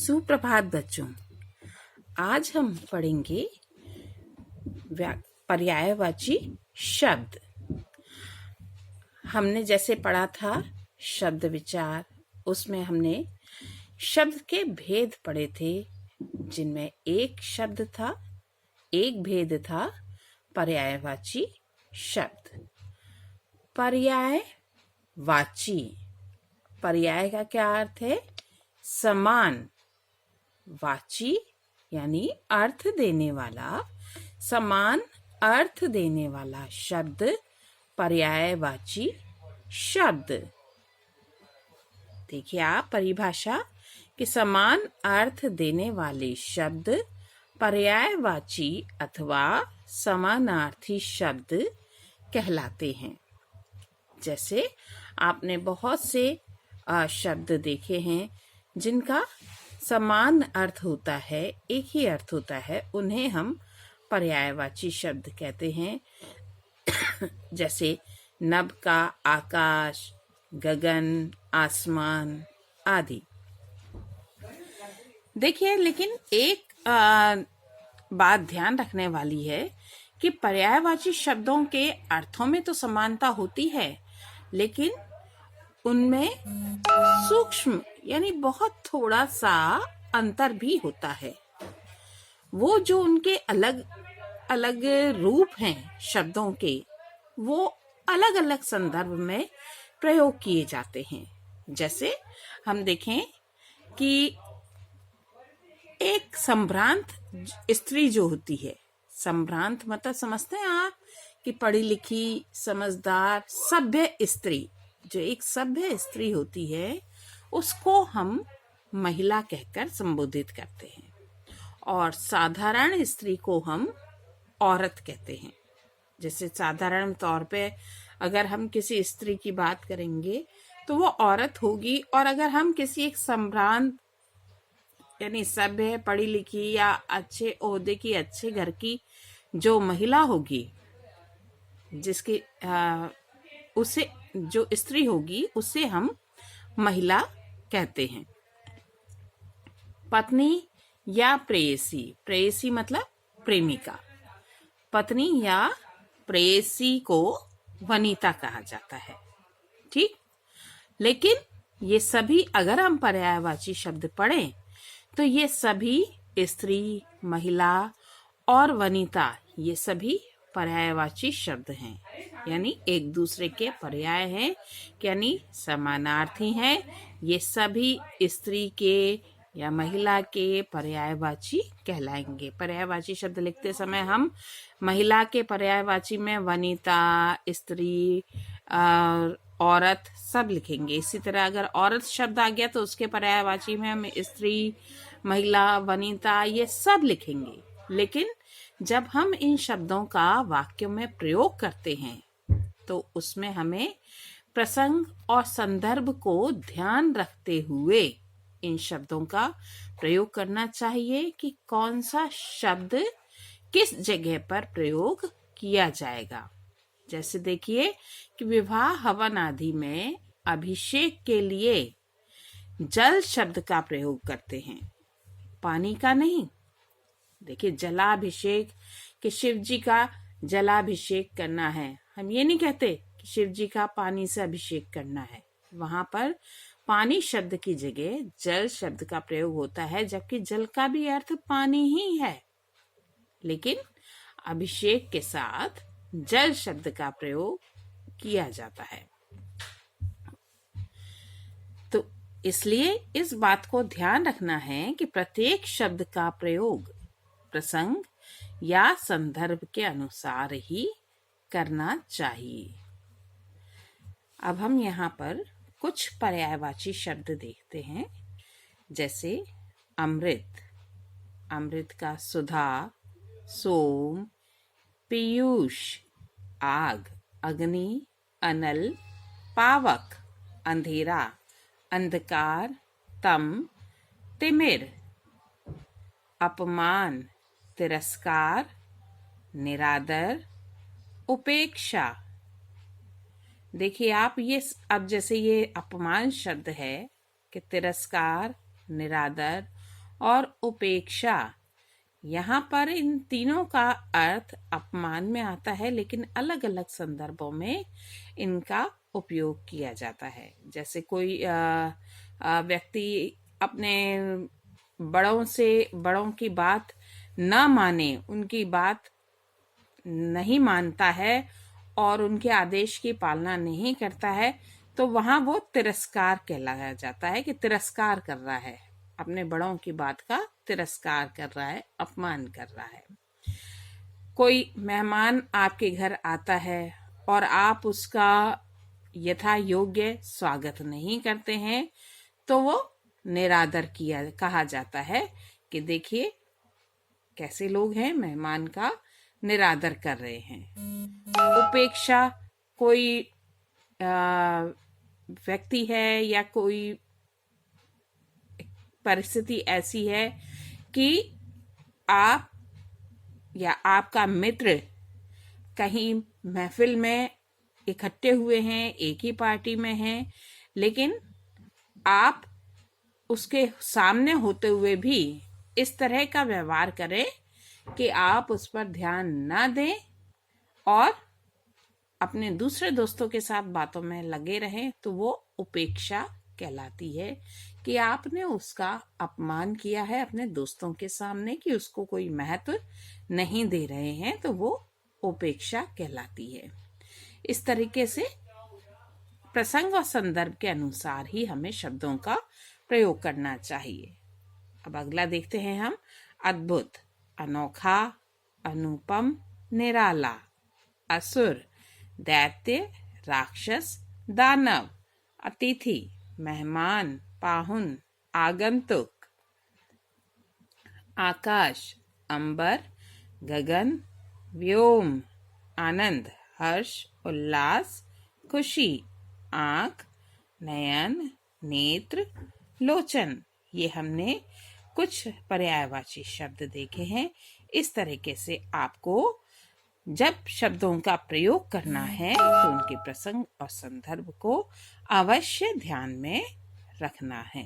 सुप्रभात बच्चों। आज हम पढ़ेंगे पर्यायवाची शब्द। हमने जैसे पढ़ा था शब्द विचार, उसमें हमने शब्द के भेद पढ़े थे, जिनमें एक भेद था पर्यायवाची शब्द। पर्यायवाची, पर्याय का क्या अर्थ है? समान। वाची यानी अर्थ देने वाला, समान अर्थ देने वाला शब्द पर्यायवाची शब्द। देखिए आप परिभाषा कि समान अर्थ देने वाले शब्द पर्यायवाची अथवा समानार्थी शब्द कहलाते हैं। जैसे आपने बहुत से शब्द देखे हैं जिनका समान अर्थ होता है, एक ही अर्थ होता है, उन्हें हम पर्यायवाची शब्द कहते हैं। जैसे नभ का आकाश, गगन, आसमान आदि। देखिए, लेकिन एक बात ध्यान रखने वाली है कि पर्यायवाची शब्दों के अर्थों में तो समानता होती है, लेकिन उनमें सूक्ष्म यानी बहुत थोड़ा सा अंतर भी होता है। वो जो उनके अलग अलग रूप हैं शब्दों के, वो अलग अलग संदर्भ में प्रयोग किए जाते हैं। जैसे हम देखें कि एक संभ्रांत स्त्री जो होती है, संभ्रांत मतलब समझते हैं आप कि पढ़ी लिखी, समझदार, सभ्य स्त्री, जो एक सभ्य स्त्री होती है उसको हम महिला कहकर संबोधित करते हैं, और साधारण स्त्री को हम औरत कहते हैं। जैसे साधारण तौर पे अगर हम किसी स्त्री की बात करेंगे तो वो औरत होगी, और अगर हम किसी एक संभ्रांत यानी सभ्य, पढ़ी लिखी या अच्छे ओहदे की, अच्छे घर की जो महिला होगी, जिसकी उसे जो स्त्री होगी, उसे हम महिला कहते हैं। पत्नी या प्रेयसी, प्रेयसी मतलब प्रेमिका, पत्नी या प्रेयसी को वनिता कहा जाता है। ठीक, लेकिन ये सभी अगर हम पर्यायवाची शब्द पढ़ें तो ये सभी स्त्री, महिला और वनिता, ये सभी पर्यायवाची शब्द हैं, यानी एक दूसरे के पर्याय हैं, यानी समानार्थी हैं। ये सभी स्त्री के या महिला के पर्यायवाची कहलाएंगे। पर्यायवाची शब्द लिखते समय हम महिला के पर्यायवाची में वनिता, स्त्री, औरत सब लिखेंगे। इसी तरह अगर औरत शब्द आ गया तो उसके पर्यायवाची में हम स्त्री, महिला, वनिता ये सब लिखेंगे। लेकिन जब हम इन शब्दों का वाक्यों में प्रयोग करते हैं तो उसमें हमें प्रसंग और संदर्भ को ध्यान रखते हुए इन शब्दों का प्रयोग करना चाहिए कि कौन सा शब्द किस जगह पर प्रयोग किया जाएगा। जैसे देखिए कि विवाह, हवन आदि में अभिषेक के लिए जल शब्द का प्रयोग करते हैं, पानी का नहीं। देखिए, जलाभिषेक कि शिव जी का जलाभिषेक करना है, हम ये नहीं कहते कि शिव जी का पानी से अभिषेक करना है। वहां पर पानी शब्द की जगह जल शब्द का प्रयोग होता है, जबकि जल का भी अर्थ पानी ही है, लेकिन अभिषेक के साथ जल शब्द का प्रयोग किया जाता है। तो इसलिए इस बात को ध्यान रखना है कि प्रत्येक शब्द का प्रयोग प्रसंग या संदर्भ के अनुसार ही करना चाहिए। अब हम यहाँ पर कुछ पर्यायवाची शब्द देखते हैं। जैसे अमृत, अमृत का सुधा, सोम, पीयूष, आग, अग्नि, अनल, पावक, अंधेरा, अंधकार, तम, तिमिर, अपमान, तिरस्कार, निरादर, उपेक्षा। देखिए आप, ये अब जैसे ये अपमान शब्द है कि तिरस्कार, निरादर, और उपेक्षा। यहाँ पर इन तीनों का अर्थ अपमान में आता है, लेकिन अलग अलग संदर्भों में इनका उपयोग किया जाता है। जैसे कोई व्यक्ति अपने बड़ों की बात न माने, उनकी बात नहीं मानता है और उनके आदेश की पालना नहीं करता है, तो वहां वो तिरस्कार कहलाया जाता है कि तिरस्कार कर रहा है, अपने बड़ों की बात का तिरस्कार कर रहा है, अपमान कर रहा है। कोई मेहमान आपके घर आता है और आप उसका यथा योग्य स्वागत नहीं करते हैं, तो वो निरादर कहा जाता है कि देखिए कैसे लोग हैं, मेहमान का निरादर कर रहे हैं। उपेक्षा, कोई व्यक्ति है या कोई परिस्थिति ऐसी है कि आप या आपका मित्र कहीं महफिल में इकट्ठे हुए हैं, एक ही पार्टी में हैं, लेकिन आप उसके सामने होते हुए भी इस तरह का व्यवहार करें कि आप उस पर ध्यान ना दें और अपने दूसरे दोस्तों के साथ बातों में लगे रहें, तो वो उपेक्षा कहलाती है कि आपने उसका अपमान किया है अपने दोस्तों के सामने, कि उसको कोई महत्व नहीं दे रहे हैं, तो वो उपेक्षा कहलाती है। इस तरीके से प्रसंग और संदर्भ के अनुसार ही हमें शब्दों का प्रयोग करना चाहिए। अब अगला देखते हैं हम। अद्भुत, अनोखा, अनुपम, निराला, असुर, दैत्य, राक्षस, दानव, अतिथि, मेहमान, पाहुन, आगंतुक, आकाश, अंबर, गगन, व्योम, आनंद, हर्ष, उल्लास, खुशी, आंख, नयन, नेत्र, लोचन। ये हमने कुछ पर्यायवाची शब्द देखे हैं। इस तरीके से आपको जब शब्दों का प्रयोग करना है तो उनके प्रसंग और संदर्भ को अवश्य ध्यान में रखना है।